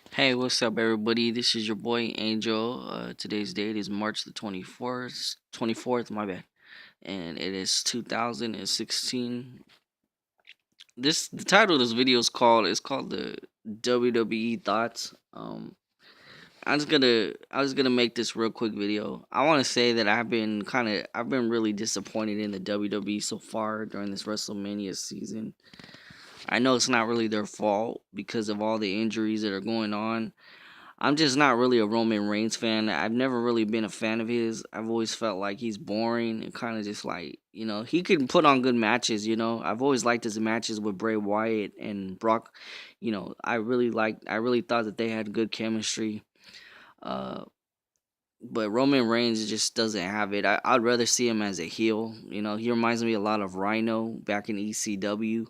Hey, what's up, everybody? This is your boy Angel. Today's date is March the 24th, 24th, my bad. And it is 2016. The title of this video is called the WWE Thoughts. I'm just gonna make this real quick video. I want to say that I've been really disappointed in the WWE so far during this WrestleMania season. I know it's not really their fault because of all the injuries that are going on. I'm just not really a Roman Reigns fan. I've never really been a fan of his. I've always felt like he's boring and kind of just like, he can put on good matches. I've always liked his matches with Bray Wyatt and Brock. I really thought that they had good chemistry. Uh, but Roman Reigns just doesn't have it. I'd rather see him as a heel. He reminds me a lot of Rhino back in ECW.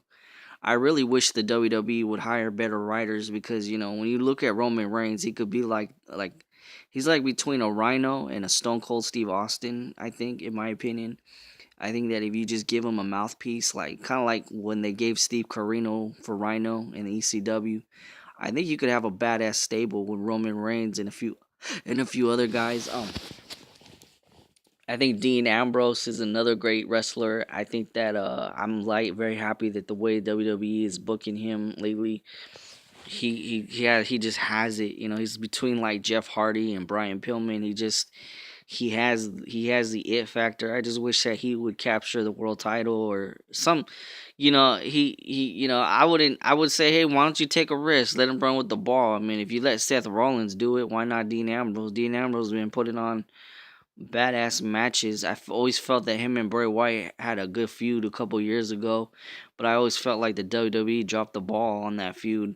I really wish the WWE would hire better writers because when you look at Roman Reigns, he could be like he's like between a Rhino and a Stone Cold Steve Austin. I think, in my opinion, I think that if you just give him a mouthpiece, like kind of like when they gave Steve Carino for Rhino in the ECW, I think you could have a badass stable with Roman Reigns and a few other guys. I think Dean Ambrose is another great wrestler. I think that I'm very happy that the way WWE is booking him lately, he just has it. He's between like Jeff Hardy and Brian Pillman. He has the it factor. I just wish that he would capture the world title or some. I would say, hey, why don't you take a risk? Let him run with the ball. I mean, if you let Seth Rollins do it, why not Dean Ambrose? Dean Ambrose has been putting on badass matches. I've always felt that him and Bray Wyatt had a good feud a couple years ago, but I always felt like the WWE dropped the ball on that feud.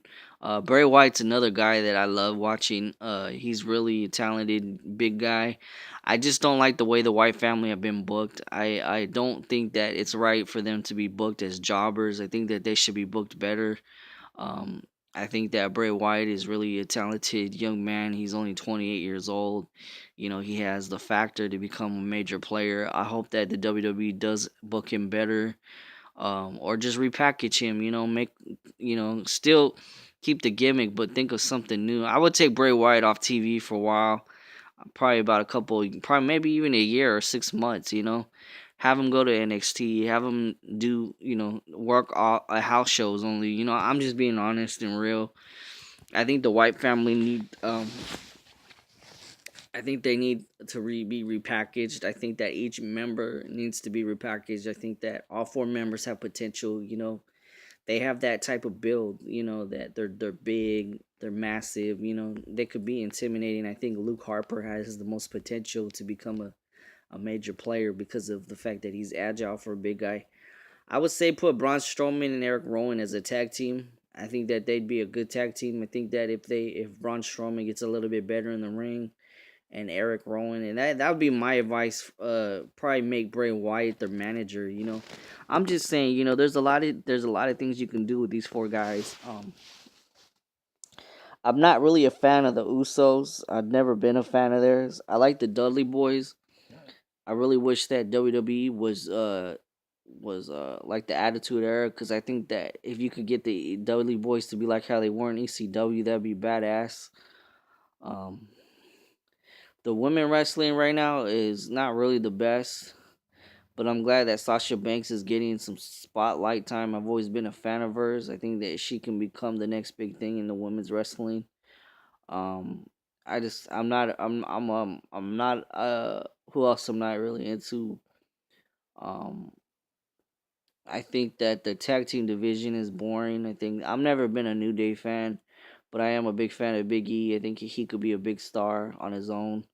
Bray Wyatt's another guy that I love watching. He's really a talented big guy. I just don't like the way the White family have been booked. I don't think that it's right for them to be booked as jobbers. I think that they should be booked better. Um, I think that Bray Wyatt is really a talented young man. He's only 28 years old. He has the factor to become a major player. I hope that the WWE does book him better, or just repackage him. Still keep the gimmick, but think of something new. I would take Bray Wyatt off TV for a while, probably about probably maybe even a year or 6 months. Have him go to NXT, have him do, work all house shows only. I'm just being honest and real. I think the White family I think they need to be repackaged. I think that each member needs to be repackaged. I think that all four members have potential. They have that type of build. That they're big, they're massive. They could be intimidating. I think Luke Harper has the most potential to become a major player because of the fact that he's agile for a big guy. I would say put Braun Strowman and Eric Rowan as a tag team. I think that they'd be a good tag team. I think that if Braun Strowman gets a little bit better in the ring, and Eric Rowan, and that would be my advice. Probably make Bray Wyatt their manager. I'm just saying. There's a lot of things you can do with these four guys. I'm not really a fan of the Usos. I've never been a fan of theirs. I like the Dudley Boys. I really wish that WWE was like the Attitude Era, because I think that if you could get the Dudley Boys to be like how they were in ECW, that'd be badass. Um, the women wrestling right now is not really the best, but I'm glad that Sasha Banks is getting some spotlight time. I've always been a fan of hers. I think that she can become the next big thing in the women's wrestling. Um, I'm not who else I'm not really into. Um, I think that the tag team division is boring. I think I've never been a New Day fan, but I am a big fan of Big E. I think he could be a big star on his own.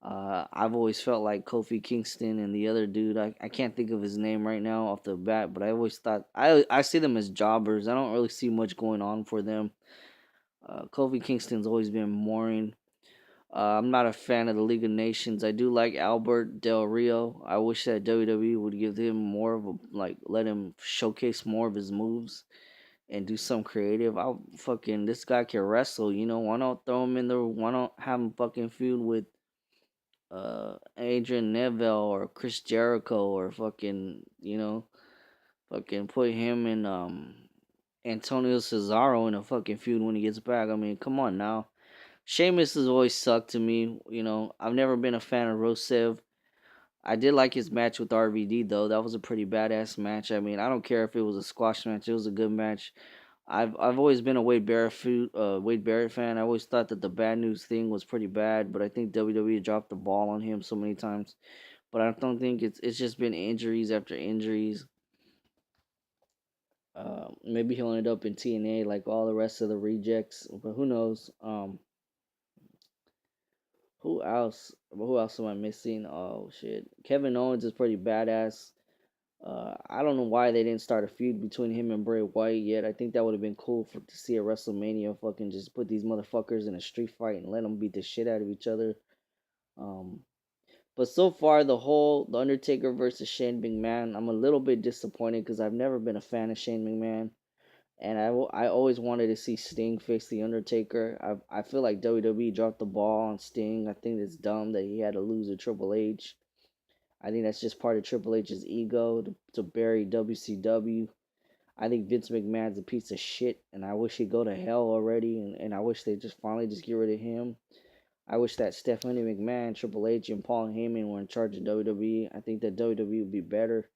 I've always felt like Kofi Kingston and the other dude. I can't think of his name right now off the bat, but I always thought I see them as jobbers. I don't really see much going on for them. Kofi Kingston's always been boring. I'm not a fan of the League of Nations. I do like Albert Del Rio. I wish that WWE would give him more of a, like, let him showcase more of his moves and do some creative. This guy can wrestle. Why not throw him in the? Why not have him fucking feud with Adrian Neville or Chris Jericho, or fucking put him in Antonio Cesaro in a fucking feud when he gets back. I mean, come on now. Sheamus has always sucked to me. I've never been a fan of Rusev. I did like his match with RVD though. That was a pretty badass match. I mean, I don't care if it was a squash match. It was a good match. I've always been a Wade Barrett fan. I always thought that the bad news thing was pretty bad, but I think WWE dropped the ball on him so many times. But I don't think it's just been injuries after injuries. Maybe he'll end up in TNA like all the rest of the rejects, but who knows? Who else? Who else am I missing? Oh shit, Kevin Owens is pretty badass. I don't know why they didn't start a feud between him and Bray Wyatt yet. I think that would have been cool to see at WrestleMania. Fucking just put these motherfuckers in a street fight and let them beat the shit out of each other. Um, but so far, the Undertaker versus Shane McMahon, I'm a little bit disappointed because I've never been a fan of Shane McMahon, and I always wanted to see Sting face the Undertaker. I feel like WWE dropped the ball on Sting. I think it's dumb that he had to lose to Triple H. I think that's just part of Triple H's ego to bury WCW. I think Vince McMahon's a piece of shit, and I wish he'd go to hell already. And I wish they just finally just get rid of him. I wish that Stephanie McMahon, Triple H, and Paul Heyman were in charge of WWE. I think that WWE would be better.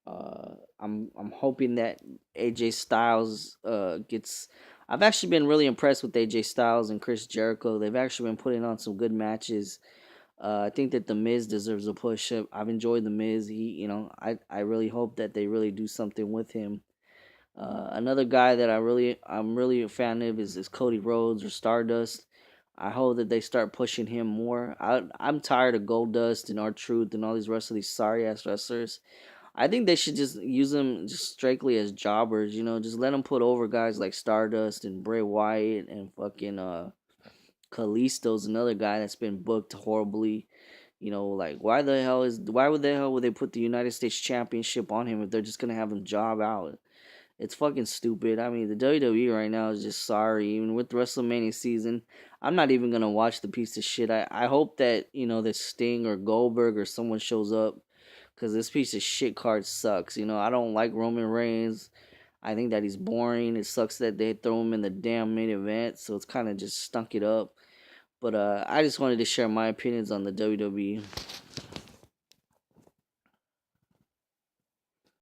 I'm hoping that AJ Styles gets. I've actually been really impressed with AJ Styles and Chris Jericho. They've actually been putting on some good matches. I think that the Miz deserves a push. I've enjoyed the Miz. I really hope that they really do something with him. Another guy that I'm really a fan of is Cody Rhodes or Stardust. I hope that they start pushing him more. I'm tired of Goldust and R-Truth and all these rest of these sorry ass wrestlers. I think they should just use them just strictly as jobbers. Just let them put over guys like Stardust and Bray Wyatt and fucking Kalisto's another guy that's been booked horribly. Like why would the hell would they put the United States Championship on him if they're just gonna have him job out? It's fucking stupid. I mean, the WWE right now is just sorry. Even with WrestleMania season, I'm not even gonna watch the piece of shit. I hope that this Sting or Goldberg or someone shows up because this piece of shit card sucks. I don't like Roman Reigns. I think that he's boring. It sucks that they throw him in the damn main event, so it's kind of just stunk it up. But I just wanted to share my opinions on the WWE.